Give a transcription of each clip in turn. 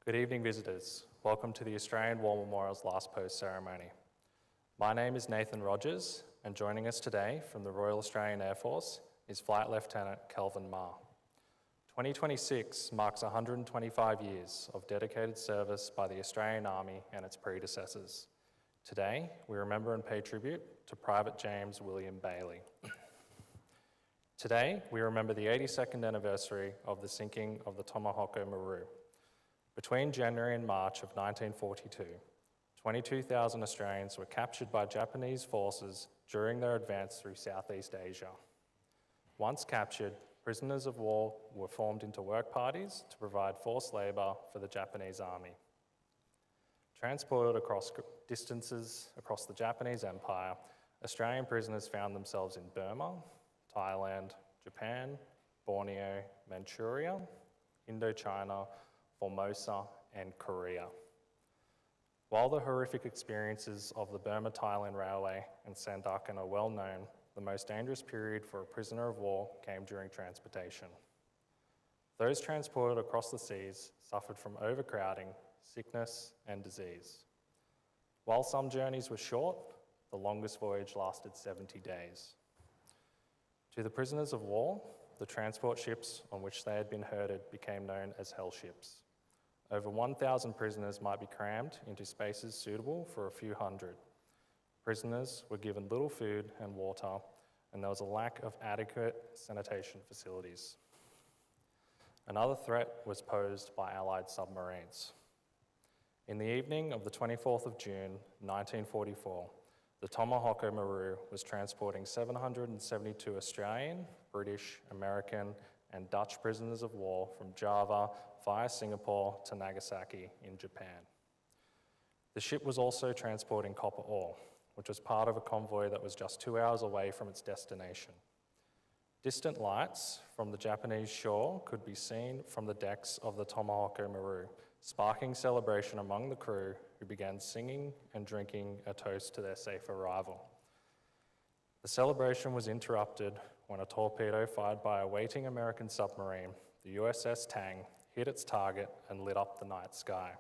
Good evening, visitors. Welcome to the Australian War Memorial's Last Post ceremony. My name is Nathan Rogers, and joining us today from the Royal Australian Air Force is Flight Lieutenant Kelvin Ma. 2026 marks 125 years of dedicated service by the Australian Army and its predecessors. Today, we remember and pay tribute to Private James William Bailey. Today, we remember the 82nd anniversary of the sinking of the Tamahoko Maru. Between January and March of 1942, 22,000 Australians were captured by Japanese forces during their advance through Southeast Asia. Once captured, prisoners of war were formed into work parties to provide forced labour for the Japanese army. Transported across distances across the Japanese Empire, Australian prisoners found themselves in Burma, Thailand, Japan, Borneo, Manchuria, Indochina, Formosa, and Korea. While the horrific experiences of the Burma-Thailand Railway and Sandakan are well known, the most dangerous period for a prisoner of war came during transportation. Those transported across the seas suffered from overcrowding, sickness, and disease. While some journeys were short, the longest voyage lasted 70 days. To the prisoners of war, the transport ships on which they had been herded became known as hell ships. Over 1,000 prisoners might be crammed into spaces suitable for a few hundred. Prisoners were given little food and water, and there was a lack of adequate sanitation facilities. Another threat was posed by Allied submarines. In the evening of the 24th of June, 1944, the Tamahoko Maru was transporting 772 Australian, British, American, and Dutch prisoners of war from Java via Singapore to Nagasaki in Japan. The ship was also transporting copper ore, which was part of a convoy that was just 2 hours away from its destination. Distant lights from the Japanese shore could be seen from the decks of the Tamahoko Maru, sparking celebration among the crew, who began singing and drinking a toast to their safe arrival. The celebration was interrupted when a torpedo fired by a waiting American submarine, the USS Tang, hit its target and lit up the night sky.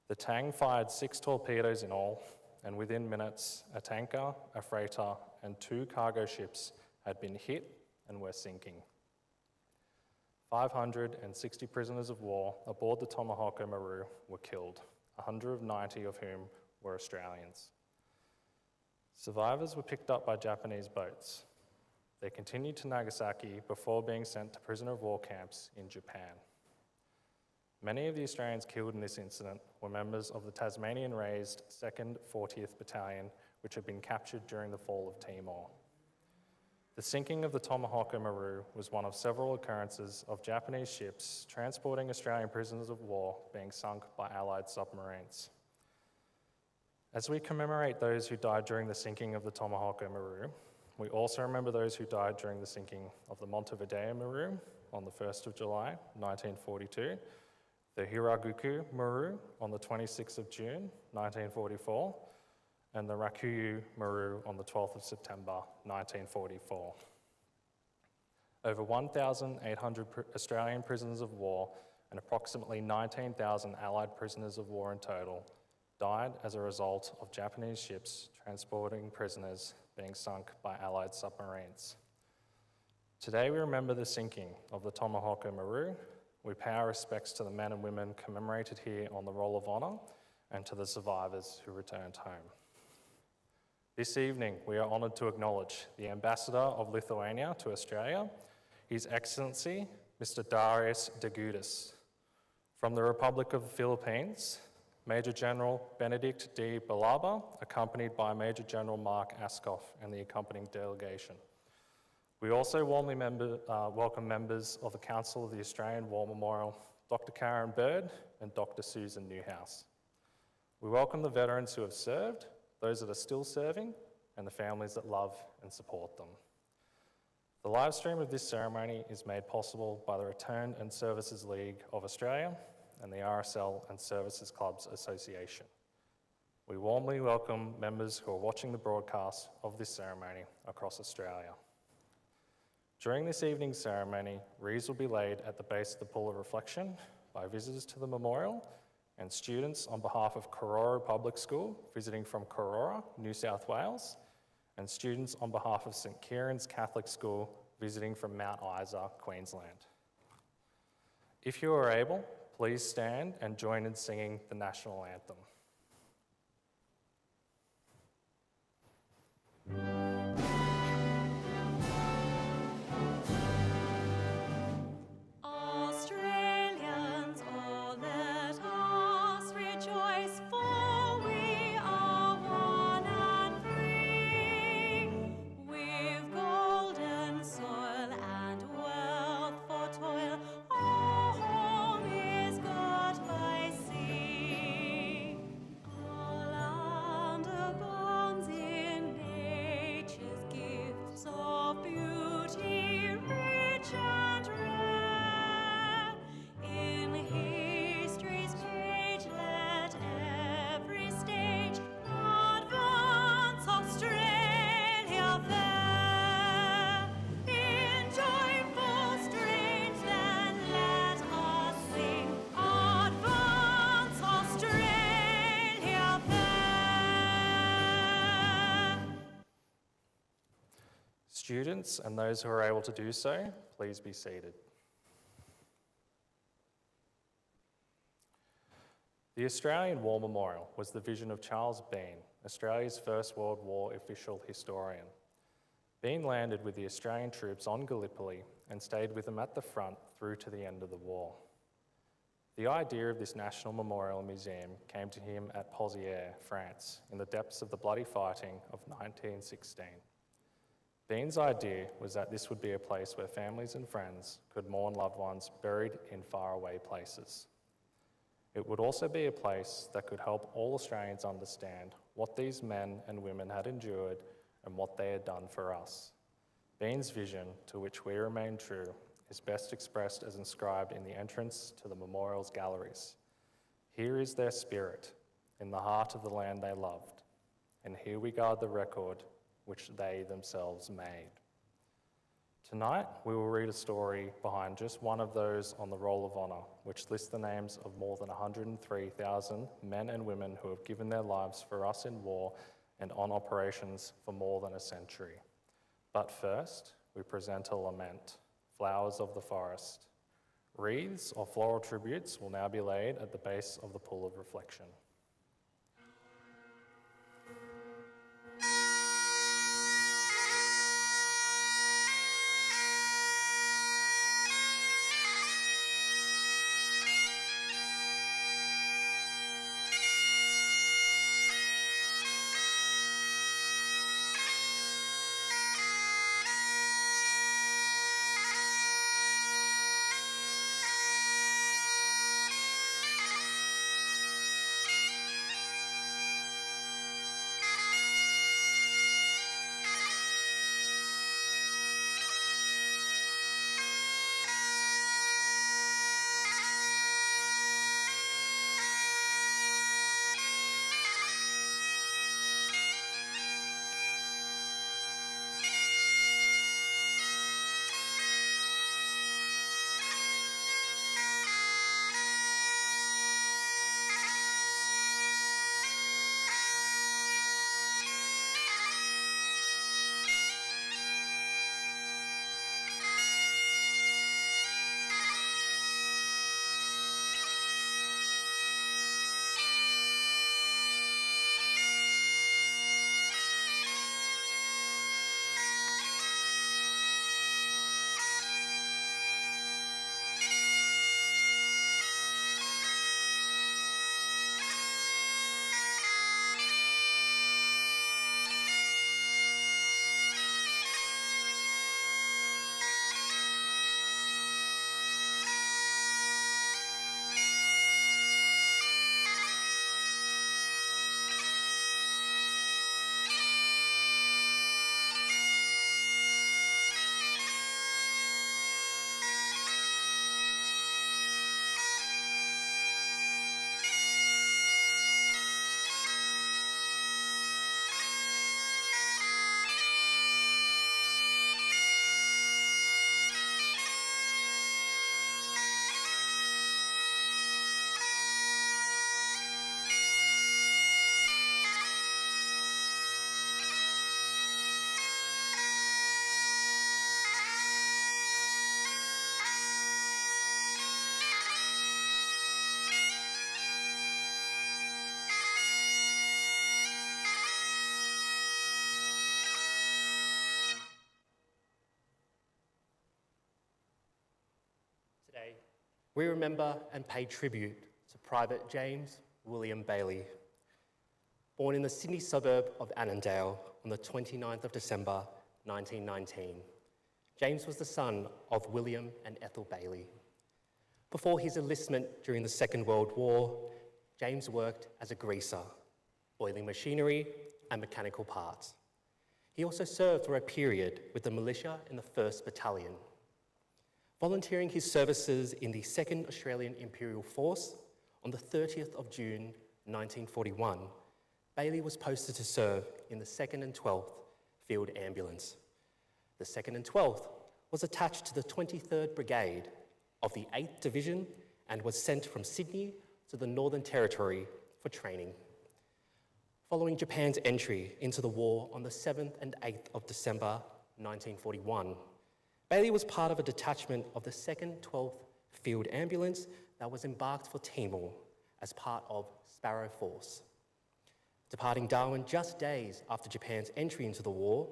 The Tang fired 6 torpedoes in all, and within minutes, a tanker, a freighter, and 2 cargo ships had been hit and were sinking. 560 prisoners of war aboard the Tamahoko Maru were killed, 190 of whom were Australians. Survivors were picked up by Japanese boats. They continued to Nagasaki before being sent to prisoner of war camps in Japan. Many of the Australians killed in this incident were members of the Tasmanian-raised 2nd 40th Battalion, which had been captured during the fall of Timor. The sinking of the Tamahoko Maru was one of several occurrences of Japanese ships transporting Australian prisoners of war being sunk by Allied submarines. As we commemorate those who died during the sinking of the Tamahoko Maru, we also remember those who died during the sinking of the Montevideo Maru on the 1st of July, 1942, the Hiraguku Maru on the 26th of June, 1944, and the Rakuyu Maru on the 12th of September, 1944. Over 1,800 Australian prisoners of war and approximately 19,000 Allied prisoners of war in total died as a result of Japanese ships transporting prisoners being sunk by Allied submarines. Today we remember the sinking of the Tamahoko Maru. We pay our respects to the men and women commemorated here on the Roll of Honour and to the survivors who returned home. This evening, we are honoured to acknowledge the Ambassador of Lithuania to Australia, His Excellency, Mr. Darius Degutis. From the Republic of the Philippines, Major General Benedict D. Balaba, accompanied by Major General Mark Askoff and the accompanying delegation. We also warmly welcome members of the Council of the Australian War Memorial, Dr. Karen Bird and Dr. Susan Newhouse. We welcome the veterans who have served, those that are still serving, and the families that love and support them. The live stream of this ceremony is made possible by the Returned and Services League of Australia and the RSL and Services Clubs Association. We warmly welcome members who are watching the broadcast of this ceremony across Australia. During this evening's ceremony, wreaths will be laid at the base of the Pool of Reflection by visitors to the memorial and students on behalf of Korora Public School visiting from Korora, New South Wales, and students on behalf of St Kieran's Catholic School visiting from Mount Isa, Queensland. If you are able, please stand and join in singing the national anthem. Students and those who are able to do so, please be seated. The Australian War Memorial was the vision of Charles Bean, Australia's First World War official historian. Bean landed with the Australian troops on Gallipoli and stayed with them at the front through to the end of the war. The idea of this National Memorial Museum came to him at Pozières, France, in the depths of the bloody fighting of 1916. Bean's idea was that this would be a place where families and friends could mourn loved ones buried in faraway places. It would also be a place that could help all Australians understand what these men and women had endured and what they had done for us. Bean's vision, to which we remain true, is best expressed as inscribed in the entrance to the memorial's galleries. Here is their spirit, in the heart of the land they loved, and here we guard the record which they themselves made. Tonight, we will read a story behind just one of those on the Roll of Honour, which lists the names of more than 103,000 men and women who have given their lives for us in war and on operations for more than a century. But first, we present a lament, Flowers of the Forest. Wreaths or floral tributes will now be laid at the base of the Pool of Reflection. We remember and pay tribute to Private James William Bailey. Born in the Sydney suburb of Annandale on the 29th of December 1919, James was the son of William and Ethel Bailey. Before his enlistment during the Second World War, James worked as a greaser, oiling machinery and mechanical parts. He also served for a period with the militia in the 1st Battalion. Volunteering his services in the 2nd Australian Imperial Force on the 30th of June 1941, Bailey was posted to serve in the 2nd and 12th Field Ambulance. The 2nd and 12th was attached to the 23rd Brigade of the 8th Division and was sent from Sydney to the Northern Territory for training. Following Japan's entry into the war on the 7th and 8th of December 1941, Bailey was part of a detachment of the 2nd 12th Field Ambulance that was embarked for Timor as part of Sparrow Force. Departing Darwin just days after Japan's entry into the war,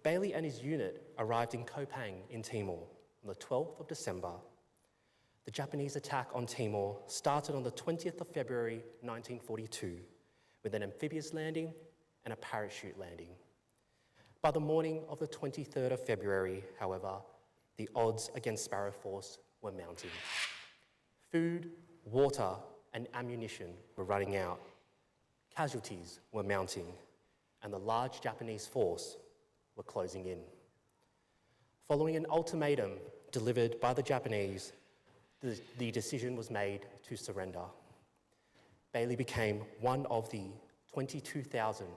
Bailey and his unit arrived in Kopang in Timor on the 12th of December. The Japanese attack on Timor started on the 20th of February 1942 with an amphibious landing and a parachute landing. By the morning of the 23rd of February, however, the odds against Sparrow Force were mounting. Food, water, and ammunition were running out. Casualties were mounting, and the large Japanese force were closing in. Following an ultimatum delivered by the Japanese, the decision was made to surrender. Bailey became one of the 22,000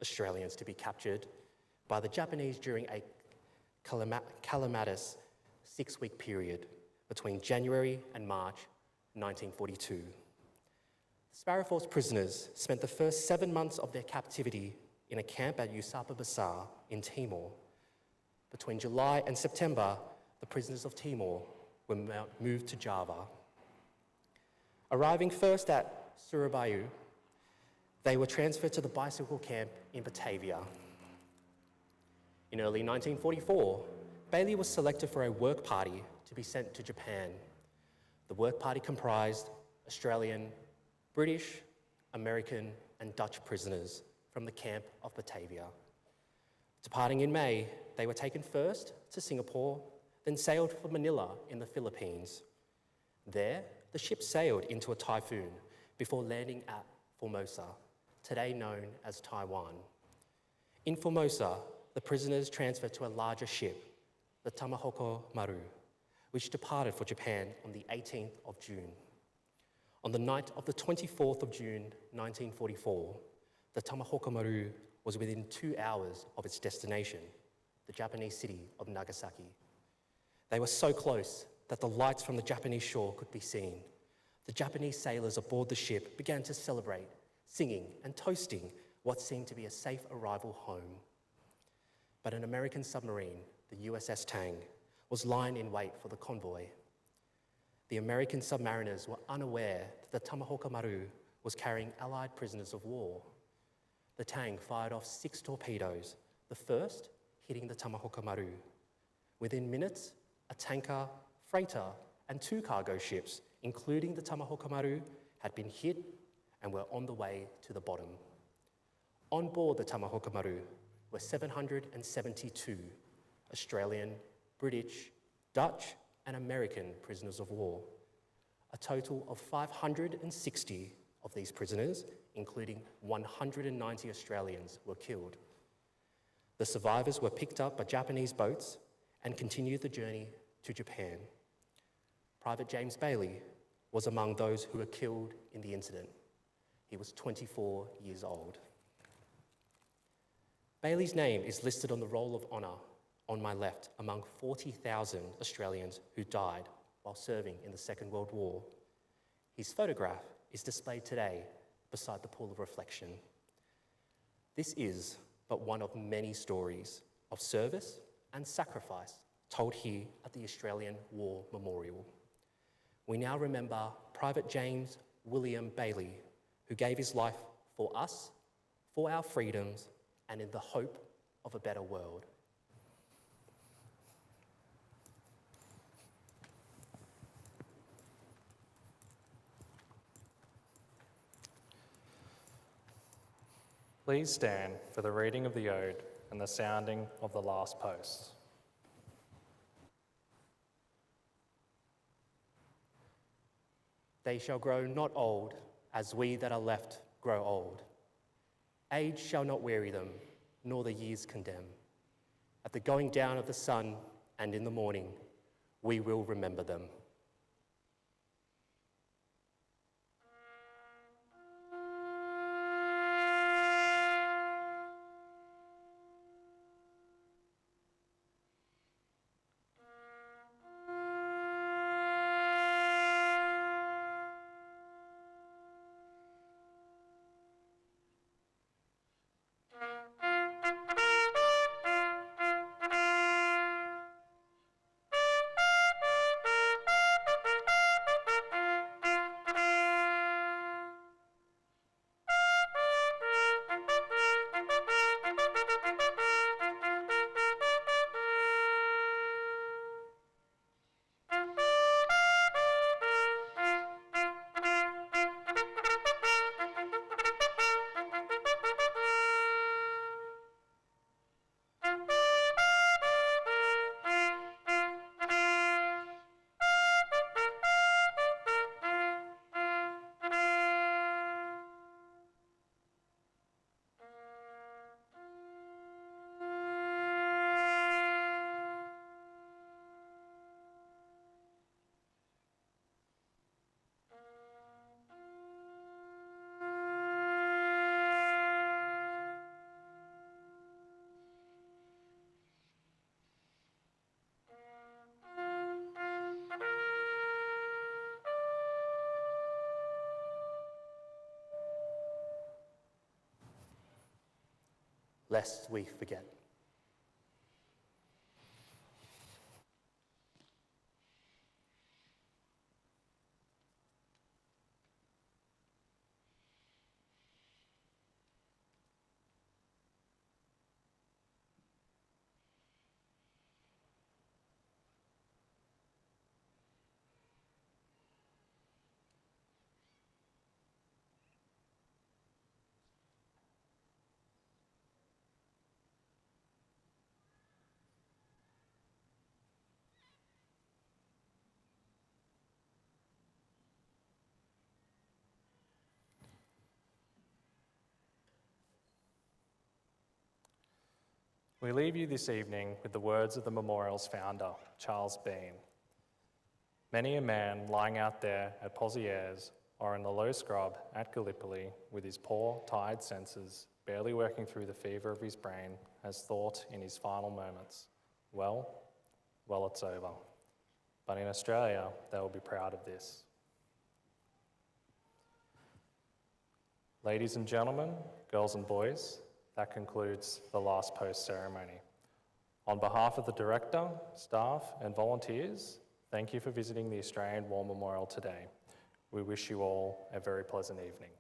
Australians to be captured by the Japanese during a calamitous 6-week period between January and March 1942. Sparrow Force prisoners spent the first 7 months of their captivity in a camp at Usapa Bazaar in Timor. Between July and September, the prisoners of Timor were moved to Java. Arriving first at Surabaya, they were transferred to the bicycle camp in Batavia. In early 1944, Bailey was selected for a work party to be sent to Japan. The work party comprised Australian, British, American, and Dutch prisoners from the camp of Batavia. Departing in May, they were taken first to Singapore, then sailed for Manila in the Philippines. There, the ship sailed into a typhoon before landing at Formosa, today known as Taiwan. In Formosa, the prisoners transferred to a larger ship, the Tamahoko Maru, which departed for Japan on the 18th of June. On the night of the 24th of June, 1944, the Tamahoko Maru was within 2 hours of its destination, the Japanese city of Nagasaki. They were so close that the lights from the Japanese shore could be seen. The Japanese sailors aboard the ship began to celebrate, singing and toasting what seemed to be a safe arrival home. But an American submarine, the USS Tang, was lying in wait for the convoy. The American submariners were unaware that the Tamahoko Maru was carrying Allied prisoners of war. The Tang fired off 6 torpedoes, the first hitting the Tamahoko Maru. Within minutes, a tanker, freighter, and 2 cargo ships, including the Tamahoko Maru, had been hit and were on the way to the bottom. On board the Tamahoko Maru were 772 Australian, British, Dutch, and American prisoners of war. A total of 560 of these prisoners, including 190 Australians, were killed. The survivors were picked up by Japanese boats and continued the journey to Japan. Private James Bailey was among those who were killed in the incident. He was 24 years old. Bailey's name is listed on the Roll of Honour on my left among 40,000 Australians who died while serving in the Second World War. His photograph is displayed today beside the pool of reflection. This is but one of many stories of service and sacrifice told here at the Australian War Memorial. We now remember Private James William Bailey, who gave his life for us, for our freedoms, and in the hope of a better world. Please stand for the reading of the ode and the sounding of the last post. They shall grow not old, as we that are left grow old. Age shall not weary them, nor the years condemn. At the going down of the sun and in the morning, we will remember them. Lest we forget. We leave you this evening with the words of the memorial's founder, Charles Bean. Many a man lying out there at Pozieres or in the low scrub at Gallipoli with his poor, tired senses barely working through the fever of his brain has thought in his final moments, well, it's over. But in Australia, they will be proud of this. Ladies and gentlemen, girls and boys, that concludes the last post ceremony. On behalf of the director, staff and volunteers, thank you for visiting the Australian War Memorial today. We wish you all a very pleasant evening.